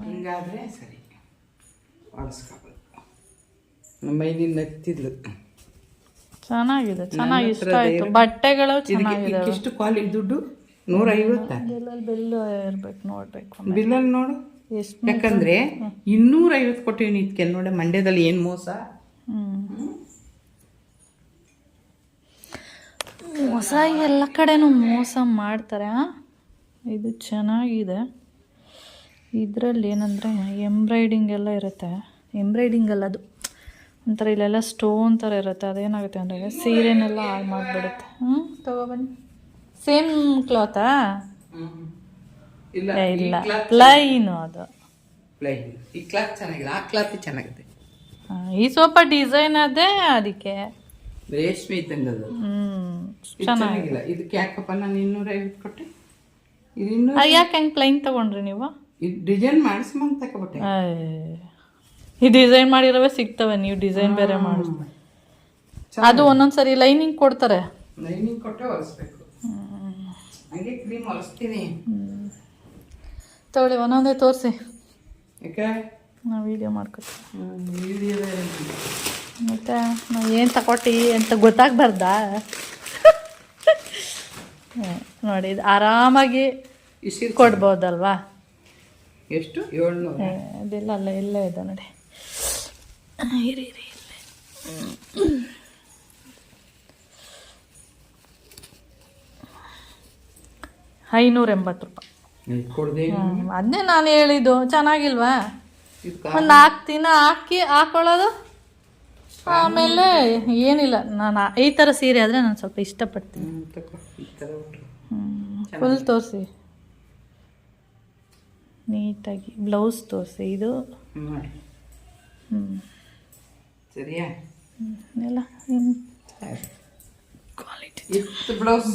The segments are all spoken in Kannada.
ಹಿಂಗಾದರೆ ಸರಿ ಹೊಲಿಸ್ಕೋಬೋದು. ನಮ್ಮ ಮೈಲಿಂದ ಎತ್ತಿದ್ಲು ಚೆನ್ನಾಗಿದೆ, ಚೆನ್ನಾಗಿ ಇಷ್ಟ ಆಯಿತು. ಬಟ್ಟೆಗಳು ಚೆನ್ನಾಗಿದೆ. ಎಷ್ಟು ಕ್ವಾಲಿಟಿ ದುಡ್ಡು 150. ಬಿಲ್ ಇರ್ಬೇಕು, ನೋಡ್ಬೇಕು ಬಿಲ್ಲಲ್ಲಿ ನೋಡು ಎಷ್ಟು. ಯಾಕಂದ್ರೆ 250 ಕೊಟ್ಟಿವಿ ಇದಕ್ಕೆ. ನೋಡಿ ಮಂಡ್ಯದಲ್ಲಿ ಏನು ಮೋಸ. ಮೋಸ ಎಲ್ಲ ಕಡೆನೂ ಮೋಸ ಮಾಡ್ತಾರೆ. ಇದು ಚೆನ್ನಾಗಿದೆ. ಇದರಲ್ಲಿ ಏನಂದರೆ ಎಂಬ್ರಾಯ್ಡಿಂಗ್ ಎಲ್ಲ ಇರುತ್ತೆ. ಎಂಬ್ರಾಯ್ಡಿಂಗ್ ಅಲ್ಲ, ಅದು ಒಂಥರ ಇಲ್ಲೆಲ್ಲ ಸ್ಟೋನ್ ಥರ ಇರುತ್ತೆ. ಅದೇನಾಗುತ್ತೆ ಅಂದರೆ ಸೀರೆನೆಲ್ಲ ಹಾಳು ಮಾಡಿಬಿಡುತ್ತೆ. ತಗೊಬನ್ನಿ. ಸೇಮ್ ಕ್ಲಾತಾ? ಇಲ್ಲ, ಪ್ಲೈನು ಅದು. ಪ್ಲೈನ್. ಈ ಕ್ಲಾತ್ ಚೆನ್ನಾಗಿದೆ, ಆ ಕ್ಲಾತ್ ಚೆನ್ನಾಗಿದೆ. ಈ ಸ್ವಲ್ಪ ಡಿಸೈನ್ ಅದೇ, ಅದಕ್ಕೆ ರೇಷ್ಮೆ ಇದ್ದಂಗೆ ಅದು. ಚೆನ್ನಾಗಿಲ್ಲ. ಇದಕ್ಕೆ ಯಾಕಪ್ಪ ನಾನು 250 ಕೊಟ್ಟೆ. ಇದು 200. ಯಾಕೆ ಹಂಗೆ ಪ್ಲೈನ್ ತಗೊಂಡ್ರಿ ನೀವು? ಇದು ಡಿಸೈನ್ ಮಾಡಿಸ್ಮಂತ ತಗೊಬಿಟ್ಟೆ. ಈ ಡಿಸೈನ್ ಮಾಡಿರೋವೇ ಸಿಗ್ತವೆ, ನೀವು ಡಿಸೈನ್ ಬೇರೆ ಮಾಡಿಸ್ತೀವಿ. ಅದು ಒಂದೊಂದ್ಸರಿ ಲೈನಿಂಗ್ ಕೊಡ್ತಾರೆ. ಲೈನಿಂಗ್ ಕೊಟ್ಟೆ ಹೊಲಿಸ್ಬೇಕು. ಹಂಗೆ ಕ್ರೀಮ್ ಹೊಲಿಸ್ತೀನಿ. ತಗೊಳ್ಳಿ, ಒಂದೊಂದೇ ತೋರಿಸಿ. ಯಾಕೆ ನಾವು ವಿಡಿಯೋ ಮಾಡ್ಕೊತೀವಿ. ವಿಡಿಯೋ ಮತ್ತೆ ನಾವು ಏನು ತಗೊಟ್ಟಿ ಅಂತ ಗೊತ್ತಾಗ್ಬಾರ್ದಾ? ನೋಡಿ, ಇದು ಆರಾಮಾಗಿ ಕೊಡ್ಬೋದಲ್ವಾ? ಎಷ್ಟು? 700. ಅದೆಲ್ಲ ಅಲ್ಲ, ಇಲ್ಲೇ ಇದೆ ನೋಡಿ. ಇರಿ ಇಲ್ಲೇ 580 ರೂಪಾಯಿ. ಅದನ್ನೇ ನಾನು ಹೇಳಿದ್ದು. ಚೆನ್ನಾಗಿಲ್ವಾ? ಒಂದು 4 ದಿನ ಹಾಕೊಳ್ಳೋದು. ಆಮೇಲೆ ಏನಿಲ್ಲ, ನಾನು ಈ ಥರ ಸೀರೆ ಆದರೆ ನಾನು ಸ್ವಲ್ಪ ಇಷ್ಟಪಡ್ತೀನಿ. ಫುಲ್ ತೋರಿಸಿ ನೀಟಾಗಿ. ಬ್ಲೌಸ್ ತೋರಿಸಿ. ಇದು ಸರಿಯಾ? ಎಲ್ಲ ಕ್ವಾಲಿಟಿ. ಬ್ಲೌಸ್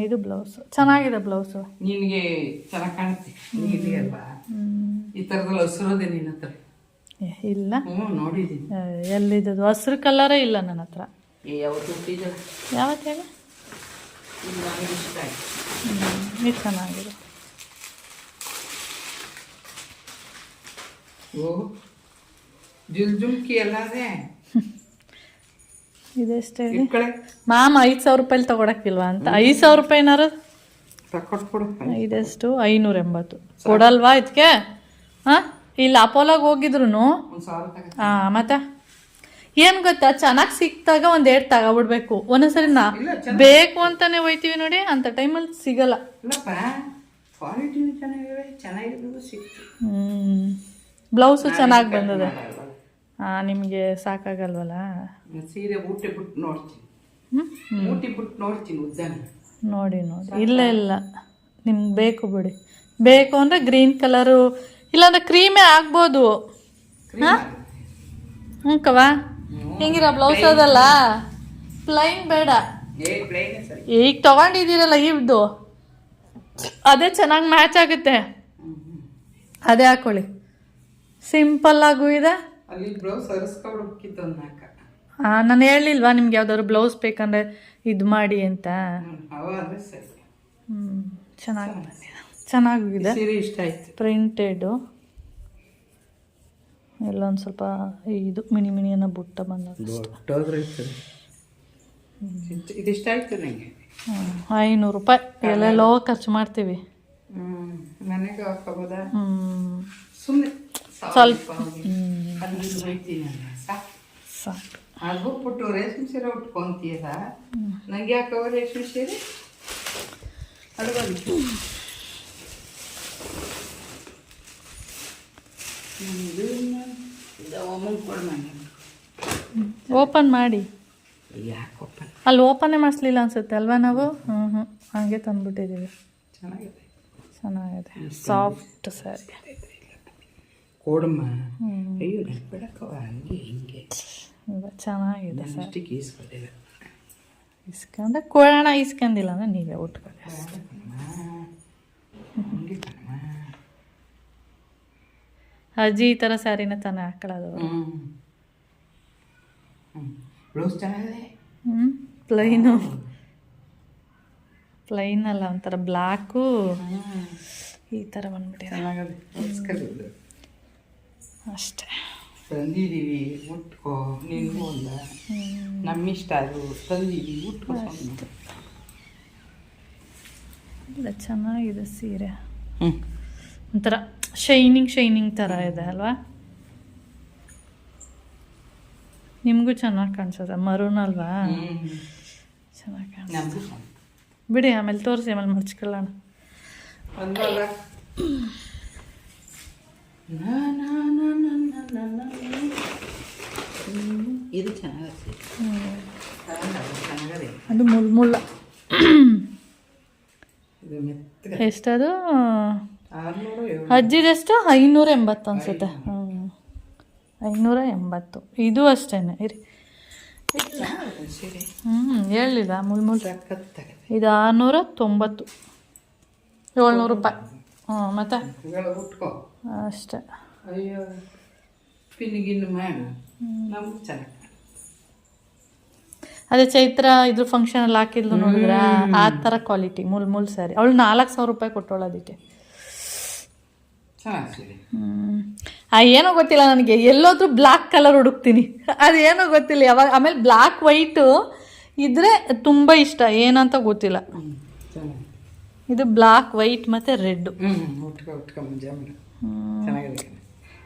ಇದು ಬ್ಲೌಸ್ ಚೆನ್ನಾಗಿದೆ. ಬ್ಲೌಸು ನಿನಗೆ ಚೆನ್ನಾಗಿ ಕಾಣುತ್ತೆ. ನೀಲಿಯಲ್ವಾ? ಈ ಥರದಲ್ಲಿ ಹಸಿರೋದೆ ನಿನ್ನ ಹತ್ರ ಇಲ್ಲ? ನೋಡಿದ್ದೀನಿ. ಎಲ್ಲಿದ್ದು ಹಸಿರು ಕಲರೇ ಇಲ್ಲ ನನ್ನ ಹತ್ರ. ಯಾವತ್ತು ಹೇಳಿ? ಇದು ಚೆನ್ನಾಗಿದೆ. ಜುಮ್ಕಿ ಎಲ್ಲಾದೆ. ಇದೆಷ್ಟು ಹೇಳಿ? ಮ್ಯಾಮ್ 5,000 ರೂಪಾಯಿ ತಗೊಳಕ್ಕಿಲ್ವಾ ಅಂತ. 5,000 ರೂಪಾಯಿನಾರು ತಕೊಟ್ಕೊಡು. ಇದೆಷ್ಟು? 580 ಕೊಡಲ್ವಾ ಇದಕ್ಕೆ? ಹಾಂ, ಇಲ್ಲ ಅಪೋಲಾಗ ಹೋಗಿದ್ರು. ಹಾಂ, ಮತ್ತೆ ಏನು ಗೊತ್ತಾ, ಚೆನ್ನಾಗಿ ಸಿಕ್ತಾಗ 1 2 ತಗೊಬಿಡ್ಬೇಕು. ಒಂದೊಂದ್ಸರಿ ಬೇಕು ಅಂತಾನೆ ಹೋಯ್ತೀವಿ ನೋಡಿ, ಅಂತ ಟೈಮಲ್ಲಿ ಸಿಗಲ್ಲ. ಬ್ಲೌಸು ಚೆನ್ನಾಗಿ ಬಂದಿದೆ. ಹಾಂ, ನಿಮಗೆ ಸಾಕಾಗಲ್ವಲ್ಲ? ಸೀರೆ ಊಟಿ ಬಿಟ್ಟು ನೋಡ್ತೀನಿ. ಊಟಿ ಬಿಟ್ಟು ನೋಡ್ತೀನಿ ಉದ್ದಾನ. ನೋಡಿ ಇಲ್ಲ ನಿಮ್ಗೆ ಬೇಕು ಬಿಡಿ. ಬೇಕು ಅಂದರೆ ಗ್ರೀನ್ ಕಲರು, ಇಲ್ಲಾಂದ್ರೆ ಕ್ರೀಮೇ ಆಗ್ಬೋದು. ಹಾಂ, ಕವಾ ಹೆಂಗಿರ ಬ್ಲೌಸ್ ಅದಲ್ಲ, ಪ್ಲೈನ್ ಬೇಡ. ಈಗ ತಗೊಂಡಿದ್ದೀರಲ್ಲ ಇವ್ದು, ಅದೇ ಚೆನ್ನಾಗಿ ಮ್ಯಾಚ್ ಆಗುತ್ತೆ. ಅದೇ ಹಾಕೊಳ್ಳಿ. ಸಿಂಪಲ್ ಆಗೂ ಇದೆ. ನಾನು ಹೇಳಿಲ್ವಾ ನಿಮ್ಗೆ ಯಾವ್ದಾದ್ರು ಬ್ಲೌಸ್ ಬೇಕಂದ್ರೆ ಇದು ಮಾಡಿ ಅಂತ? ಚೆನ್ನಾಗಿದೆ. ಇಷ್ಟ ಆಯ್ತು. ಪ್ರಿಂಟೆಡು ಎಲ್ಲೊಂದು ಸ್ವಲ್ಪ ಇದು ಮಿನಿ ಅನ್ನೋ ಬುಟ್ಟ ಬಂದ. ಇದಿಷ್ಟ ಆಯ್ತು ನನಗೆ. 500 ರೂಪಾಯಿ ಎಲ್ಲೆಲ್ಲೋ ಖರ್ಚು ಮಾಡ್ತೀವಿ. ಮನೆಗೆ ಹಾಕೋಬೋದಾ? ಸುಮ್ಮನೆ ಸ್ವಲ್ಪ ಸಾಕು. ಅದು ಬಿಟ್ಬಿಟ್ಟು ರೇಷ್ಮೆ ಸೀರೆ ಉಟ್ಕೊಂತೀಯಲ್ಲ, ನಂಗೆ ಯಾಕವ ರೇಷ್ಮೆ ಸೀರೆ? ಅದು ಬಂತು. ಓಪನ್ ಮಾಡಿ. ಯಾಕೆ ಓಪನ್? ಅಲ್ಲಿ ಓಪನ್ನೇ ಮಾಡಿಸ್ಲಿಲ್ಲ ಅನ್ಸುತ್ತೆ ಅಲ್ವಾ ನಾವು? ಹಾಗೆ ತಂದ್ಬಿಟ್ಟಿದ್ದೀವಿ. ಚೆನ್ನಾಗಿದೆ. ಸಾಫ್ಟ್ ಸ್ಯಾರಿ. ಕೊಡಮ್ಮ. ಅಯ್ಯೋ ಬಿಡಕ್ಕವ, ಹಂಗೆ ಹಿಂಗೆ ಚೆನ್ನಾಗಿದೆ ಸರ್. ಇಸ್ಕೊಂಡೆ ಕೊಡೋಣ. ಇಸ್ಕೊಂಡಿಲ್ಲ ಅಂದ್ರೆ ನೀವೇ ಉಟ್ಕೊಳ್ಳಿ. ಅಜ್ಜಿ ಈ ಥರ ಸ್ಯಾರಿನ ತಾನೇ ಹಾಕೊಳ್ಳೋದು. ಬ್ಲೌಸ್ ಚೆನ್ನಾಗಿದೆ. ಪ್ಲೈನು ಪ್ಲೈನ್ ಅಲ್ಲ, ಒಂಥರ ಬ್ಲ್ಯಾಕು ಈ ಥರ ಬಂದ್ಬಿಟ್ಟಿದೆ ಚೆನ್ನಾಗದೆ ಹೊಲ್ಸ್ಕೊಳ್ಳೋದು ಅಷ್ಟೇ. ತಂದಿದ್ದೀವಿ ಉಟ್ಕೋ, ನಿನ್ಗೂ ಒಂದ ನಮ್ಮಿಷ್ಟ ಅದು ತಂದಿದ್ದೀವಿ ಉಟ್ಕೋ. ಇಲ್ಲ ಚೆನ್ನಾಗಿದೆ ಸೀರೆ, ಒಂಥರ ಶೈನಿಂಗ್ ಥರ ಇದೆ ಅಲ್ವಾ? ನಿಮಗೂ ಚೆನ್ನಾಗಿ ಕಾಣಿಸುತ್ತೆ, ಮರೂನ್ ಅಲ್ವಾ? ಚೆನ್ನಾಗಿ ಕಾಣಿಸುತ್ತೆ. ಬಿಡಿ, ಆಮೇಲೆ ತೋರಿಸಿ, ಆಮೇಲೆ ಮಡ್ಚ್ಕೊಳ್ಳೋಣ. ಇದು ಚೆನ್ನಾಗಿದೆ, ಅದು ಮುಳ್ಳ. ಎಷ್ಟದು? ಅಜ್ಜಿದೆಷ್ಟು? 580 ಅನ್ಸುತ್ತೆ. 580. ಇದು ಅಷ್ಟೇ ಇರಿ. ಹೇಳಿಲ್ಲ ಮುಳ್ಳು. ಇದು 690, 700 ರೂಪಾಯಿ. ಮತ್ತೆ ಅಷ್ಟೇ. ಅಯ್ಯೋ ಪಿನ್ಗಿನ್ನು ಮಾಡ ನಮ್ಗೆ ಚೆನ್ನಾಗಿ. ಅದೇ ಚೈತ್ರ ಇದ್ರ ಫಂಕ್ಷನಲ್ಲಿ ಹಾಕಿದ್ಲು ನೋಡಿದ್ರ, ಆ ಥರ ಕ್ವಾಲಿಟಿ ಮುಳ್ಳು ಸ್ಯಾರಿ. ಅವಳು 4000 ರೂಪಾಯಿ ಕೊಟ್ಟವಳು ಅದಕ್ಕೆ. ಏನೋ ಗೊತ್ತಿಲ್ಲ ನನಗೆ, ಎಲ್ಲೋದ್ರೂ ಬ್ಲ್ಯಾಕ್ ಕಲರ್ ಹುಡುಕ್ತೀನಿ, ಅದೇನೋ ಗೊತ್ತಿಲ್ಲ ಯಾವಾಗ. ಆಮೇಲೆ ಬ್ಲ್ಯಾಕ್ ವೈಟು ಇದ್ರೆ ತುಂಬ ಇಷ್ಟ, ಏನಂತ ಗೊತ್ತಿಲ್ಲ. ಇದು ಬ್ಲ್ಯಾಕ್ ವೈಟ್ ಮತ್ತು ರೆಡ್.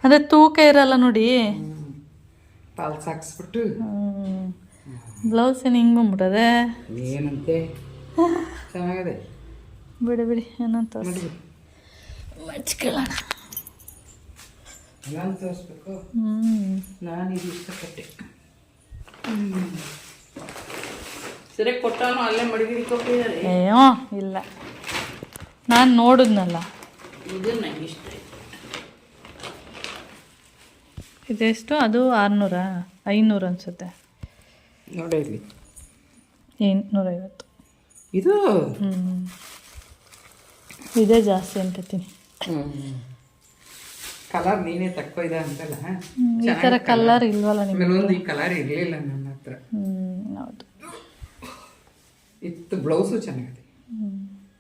ಅಂದರೆ ತೂಕ ಇರಲ್ಲ ನೋಡಿ. ಪಾಲ್ಸ್ ಹಾಕ್ಸ್ಬಿಟ್ಟು ಬ್ಲೌಸ್ ಏನು ಹಿಂಗೆ ಬಂದ್ಬಿಟ್ಟದೆ ಏನಂತೆ, ಚೆನ್ನಾಗಿದೆ. ಬಿಡಿ ಏನಂತ ಮಡ್ಚ್ಕೊಳ್ಳೋಣ. ನಾನು ತೋರಿಸ್ಬೇಕು. ನಾನು ಇದು ಇಷ್ಟಪಟ್ಟೆ. ಸರಿ ಕೊಟ್ಟಾನು ಅಲ್ಲೇ ಮಡಗಿರಿ ಕೊಟ್ಟಿದ್ದಾರೆ. ಅಯ್ಯೋ ಇಲ್ಲ, ನಾನು ನೋಡಿದ್ನಲ್ಲ. ಇದು ನಂಗೆ ಇಷ್ಟ ಆಯ್ತು. ಇದೆಷ್ಟು? ಅದು 600, 500 ಅನ್ಸುತ್ತೆ ನೋಡಿ. ಇಲ್ಲಿ 850. ಇದು ಇದೇ ಜಾಸ್ತಿ ಅಂತೀನಿ. ಕಲರ್ ನೀನೇ ತಕ್ಕೋ ಇದೆ ಅಂತಲ್ಲ, ಈ ಥರ ಕಲರ್ ಇಲ್ವಲ್ಲ ನಿಮಗೆ? ಒಂದು ಈ ಕಲರ್ ಇರಲಿಲ್ಲ ನನ್ನ ಹತ್ರ. ಹೌದು, ಇತ್ತು. ಬ್ಲೌಸು ಚೆನ್ನಾಗಿದೆ,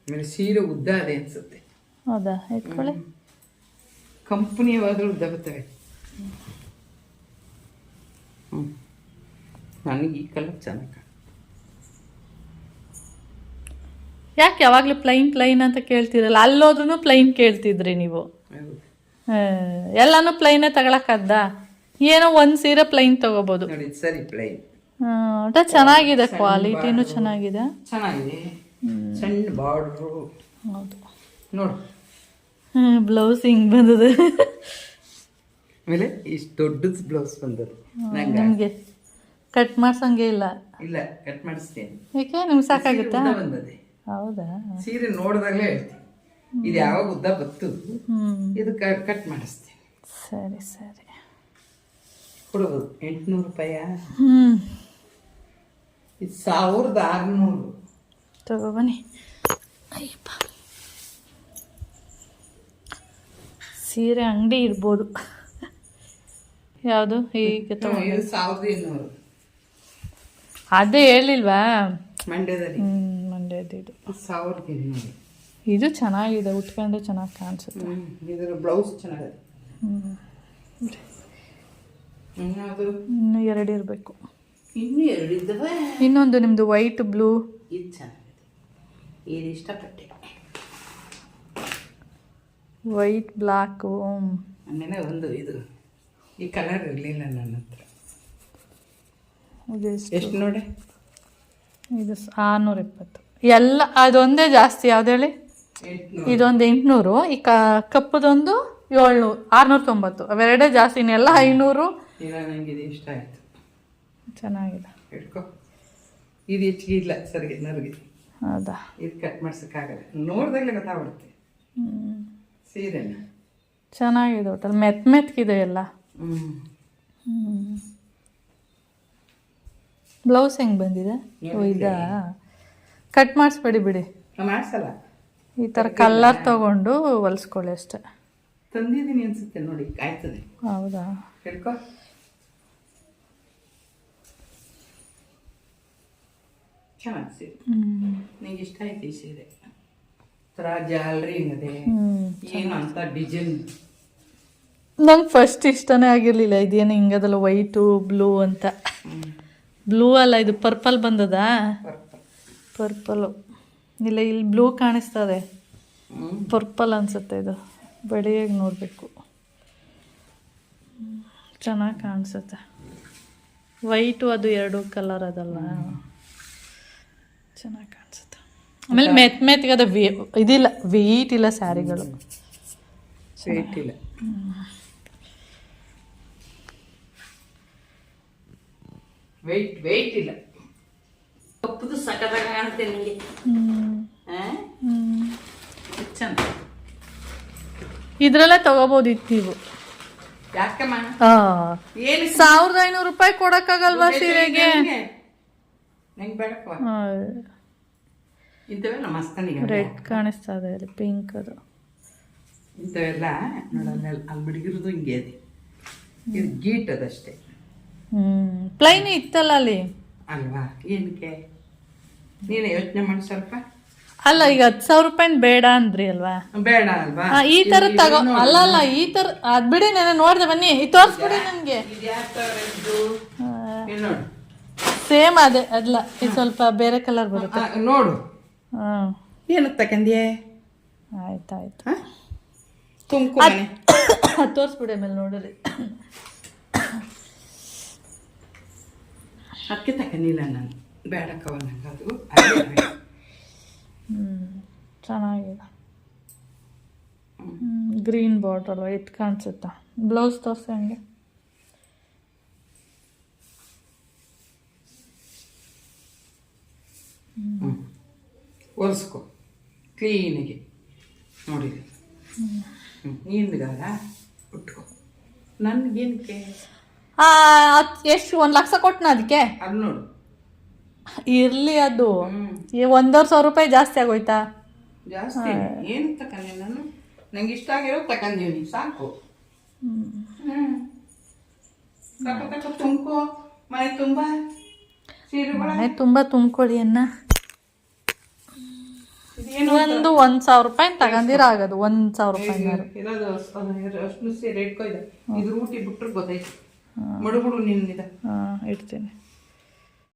ಆಮೇಲೆ ಸೀರೆ ಉದ್ದ ಅದೇ ಅನ್ಸುತ್ತೆ. ಹೌದಾ? ಇಟ್ಕೊಳ್ಳಿ. ಕಂಪ್ನಿ ಯಾವಾಗಲೂ ಉದ್ದ ಬರ್ತವೆ. ನನಗೆ ಈ ಕಲರ್ ಚೆನ್ನಾಗಿ. ಯಾಕೆ ಯಾವಾಗಲೂ ಪ್ಲೈನ್ ಅಂತ ಕೇಳ್ತಿರಲ್ಲ? ಅಲ್ಲೋದ್ರೂ ಪ್ಲೈನ್ ಕೇಳ್ತಿದ್ರಿ ನೀವು. ಎಲ್ಲಾನು ಪ್ಲೈನೇ ತಗೊಳಕ್ಕದ್ದ? ಏನೋ ಒಂದು ಸೀರೆ ಪ್ಲೈನ್ ತಗೋಬೋದು. ಸರಿ, ಪ್ಲೈನ್ ಒಟ್ಟು ಚೆನ್ನಾಗಿದೆ, ಕ್ವಾಲಿಟಿನೂ ಚೆನ್ನಾಗಿದೆ. ಚೆನ್ನಾಗಿದೆ, ಸಣ್ಣ ಬಾರ್ಡ್ರು. ಹೌದು ನೋಡು, ಬ್ಲೌಸ್ ಹಿಂಗೆ ಬಂದದ. ಆಮೇಲೆ ಇಷ್ಟು ದೊಡ್ಡದು ಬ್ಲೌಸ್ ಬಂದದ್ದು. ನಿಮಗೆ ಕಟ್ ಮಾಡ್ಸಂಗೆ ಇಲ್ಲ? ಇಲ್ಲ, ಕಟ್ ಮಾಡಿಸ್ತೇನೆ. ಏಕೆ ನಿಮ್ಗೆ ಸಾಕಾಗುತ್ತಾ? ಬಂದದೆ. ಹೌದಾ? ಸೀರೆ ನೋಡಿದಾಗಲೇ ಹೇಳ್ತೀನಿ ಇದು ಯಾವಾಗ ಉದ್ದ ಬತ್ತು, ಇದು ಕಟ್ ಮಾಡಿಸ್ತೇನೆ. ಸರಿ ಸರಿ, ಕೊಡ್ಬೋದು. 800 ರೂಪಾಯ? ಇದು 1600. ತಗೊಬನ್ನಿ. ಅಯ್ಯಪ್ಪ, ಸೀರೆ ಅಂಗಡಿ ಇರ್ಬೋದು. ಯಾವುದು? ಹೀಗೆ ತಗೊಂಡು 1800. ಅದೇ ಹೇಳಿಲ್ವಾ ಮಂಡ್ಯದಲ್ಲಿ? ಮಂಡ್ಯದ. ಇದು 1800. ಇದು ಚೆನ್ನಾಗಿದೆ, ಉಟ್ಕೊಂಡ್ರೆ ಚೆನ್ನಾಗಿ ಕಾಣಿಸುತ್ತೆ. ಇದರ ಬ್ಲೌಸ್ ಚೆನ್ನಾಗಿದೆ. ಇನ್ನೂ 2 ಇರಬೇಕು. ಇನ್ನೂ 2 ಇದ್ದಾವೆ. ಇನ್ನೊಂದು ನಿಮ್ಮದು ವೈಟ್ ಬ್ಲೂ. ಇದು ಚೆನ್ನಾಗಿದೆ, ಇದು ಇಷ್ಟಪಟ್ಟೆ. White black. ಆಮೇಲೆ ಒಂದು ಇದು ಈ ಕಲರ್ ಇರಲಿಲ್ಲ ನನ್ನ ಹತ್ರ. ಎಷ್ಟು ನೋಡಿ? ಇದು 620. ಎಲ್ಲ ಅದೊಂದೇ ಜಾಸ್ತಿ. ಯಾವ್ದು ಹೇಳಿ? ಇದೊಂದು 800, ಈ ಕಪ್ಪದೊಂದು 700, 690. ಅವೆರಡೇ ಜಾಸ್ತಿ, ಇನ್ನೆಲ್ಲ 500. ಇಲ್ಲ, ನನಗೆ ಇದು ಇಷ್ಟ ಆಯಿತು, ಚೆನ್ನಾಗಿದೆ. ಇಟ್ಕೋ. ಇದು ಹೆಚ್ಚಿಗೆ ಇಲ್ಲ ಸರಿ ನನಗೆ. ಹೌದಾ? ಇದು ಕಟ್ ಮಾಡ್ಸೋಕ್ಕಾಗಲ್ಲ, ನೋಡಿದಾಗಲೇ ಗೊತ್ತಾಗ್ಬಿಡುತ್ತೆ ಸೀರೆನ. ಚೆನ್ನಾಗಿದೆ, ಒಟ್ಟಲ್ಲಿ ಮೆತ್ಮೆತ್ಕಿದೆ ಎಲ್ಲ. ಬ್ಲೌಸ್ ಹೆಂಗೆ ಬಂದಿದೆ? ಇದಾ? ಕಟ್ ಮಾಡಿಸ್ಬೇಡಿ ಬಿಡಿ, ಮಾಡಿಸಲ್ಲ. ಈ ಥರ ಕಲ್ಲರ್ ತಗೊಂಡು ಹೊಲಿಸ್ಕೊಳ್ಳಿ ಅಷ್ಟೇ. ತಂದಿದ್ದೀನಿ ಅನ್ಸುತ್ತೆ ನೋಡಿ, ಆಯ್ತದೆ. ಹೌದಾ? ಹೇಳ್ಕೊ. ಚೆನ್ನಾಗಿ ಸೀರೆ ಹ್ಞೂ ನಿಂಗೆ ಇಷ್ಟ ಆಯ್ತು ಈ ಸೀರೆ ಥರ ಜಾಲ್ರಿ ಹಿಂಗದೆ ಏನು ಅಂತ ಡಿಸೈನ್. ನಂಗೆ ಫಸ್ಟ್ ಇಷ್ಟನೇ ಆಗಿರಲಿಲ್ಲ. ಇದೇನು ಹಿಂಗದಲ್ಲ ವೈಟು ಬ್ಲೂ ಅಂತ. ಬ್ಲೂ ಅಲ್ಲ, ಇದು ಪರ್ಪಲ್ ಬಂದದಾ? ಪರ್ಪಲು ಇಲ್ಲ, ಇಲ್ಲಿ ಬ್ಲೂ ಕಾಣಿಸ್ತದೆ, ಪರ್ಪಲ್ ಅನ್ಸುತ್ತೆ. ಇದು ಬಡಿಯಾಗಿ ನೋಡಬೇಕು, ಚೆನ್ನಾಗಿ ಕಾಣಿಸುತ್ತೆ. ವೈಟು ಅದು ಎರಡು ಕಲರ್ ಅದಲ್ಲ, ಚೆನ್ನಾಗಿ ಕಾಣಿಸುತ್ತೆ. ಆಮೇಲೆ ಮೆತ್ಮೆತ್ಗೆ ಅದು ಇದಿಲ್ಲ, ವೆಯ್ಟ್ ಇಲ್ಲ ಸ್ಯಾರಿಗಳು, ವೆಯ್ಟ್ ಇಲ್ಲ. ವೆಯ್ಟ್ ಇಲ್ಲ. ಕಪ್ಪದು ಸಖತ್ತಾಗ ಕಾಣುತ್ತೆ ನಿಮಗೆ. ಚೆಂದ. ಇದ್ರಲ್ಲೇ ತಗೋಬೋದಿತ್ತು ನೀವು. ಯಾಕಮ್ಮ? ಏನು 1500 ರೂಪಾಯಿ ಕೊಡಕ್ಕಾಗಲ್ವಾ ಸೀರೆಗೆ? ನಂಗೆ ಬೇಡಕ್ಕವ ಇಂಥವೆಲ್ಲ ಮಸ್ತ್. ರೆಡ್ ಕಾಣಿಸ್ತಾ ಇದೆ, ಅಲ್ಲಿ ಪಿಂಕ್ ಅದು. ಇಂಥವೆಲ್ಲ ನೋಡಲ್ಲ, ಅಲ್ಲಿ ಬಿಡಿಗಿರೋದು ಹಿಂಗೆ ಅದೇ, ಇದು ಗೀಟ್ ಅದಷ್ಟೇ. ಪ್ಲೈನ್ ಇತ್ತಲ್ಲ ಅಲ್ಲಿ ಅಲ್ವಾ? ಏನಕ್ಕೆ ನೀನು ಯೋಚನೆ ಮಾಡಿ ಸ್ವಲ್ಪ. ಅಲ್ಲ, ಈಗ 10,000 ರೂಪಾಯಿ ಬೇಡ ಅಂದ್ರಿ ಅಲ್ವಾ? ಬೇಡ ಅಲ್ವಾ? ಈ ತರ ತಗೋ. ಅಲ್ಲ ಈ ತರ ಅದ್ ಬಿಡಿ, ನಾನು ನೋಡ್ದೆ, ಬನ್ನಿ ತೋರಿಸ್ಬಿಡಿ ನನ್ಗೆ. ಸೇಮ್ ಅದೇ ಅಲ್ಲ, ಇದು ಸ್ವಲ್ಪ ಬೇರೆ ಕಲರ್ ಬರುತ್ತೆ ನೋಡು. ಏನು ತಕಂದ್ಯೆ? ಆಯ್ತಾಯ್ತು, ತುಮಕು ತೋರಿಸ್ಬಿಡಿ ಆಮೇಲೆ ನೋಡ್ರಿ. ಅದಕ್ಕೆ ತಕಂದಿಲ್ಲ ನಾನು, ಬೇಡಕ್ಕವ ನಂಗೆ ಅದು. ಚೆನ್ನಾಗಿದೆ. ಗ್ರೀನ್ ಬಾರ್ಡರ್ ವೈಟ್ ಕಾಣಿಸುತ್ತಾ? ಬ್ಲೌಸ್ ತೋರಿಸಿ ಹಂಗೆ. ಒರೆಸ್ಕೊ ಕ್ಲೀನಿಗೆ ನೋಡಿ. ನೀನ್ಗಾರ ಉಟ್ಕೊ. ನನ್ಗೇನಕ್ಕೆ ಎಷ್ಟು 1 ಲಕ್ಷ ಕೊಟ್ಟನ ಅದಕ್ಕೆ? ಅದು ನೋಡು. ಇರ್ಲಿ, ಅದು 1,500 ರೂಪಾಯಿ ಜಾಸ್ತಿ ಆಗೋಯ್ತಾ? ಜಾಸ್ತಿ ಏನು ತಕೊಂಡೆ ನಾನು? ನಂಗೆ ಇಷ್ಟ ಆಗಿರೋ ತಕೊಂಡೀನಿ, ಸಾಕು. ಸಾಕು ತುಂಬ್ಕೋ. ಮನೆ ತುಂಬ ಸೀರೆಗಳ ಮನೆ ತುಂಬ ತುಂಬ್ಕೊಳ್ಳಿ ಅನ್ನ. ಒಂದು 1,000 ರೂಪಾಯಿ ತಗೊಂಡಿರ ಆಗೋದು. 1,000 ರೂಪಾಯಿ ಇರೋದು ಅಷ್ಟು ಸೀರೆ ಇಟ್ಕೊ. ಇದು ರೂಟಿ ಬಿಟ್ರೆ ಗೊತ್ತಾಯ್ತು. ಮಡುಗುಡು ನಿನ್ನಿದ ಇಡ್ತೀನಿ.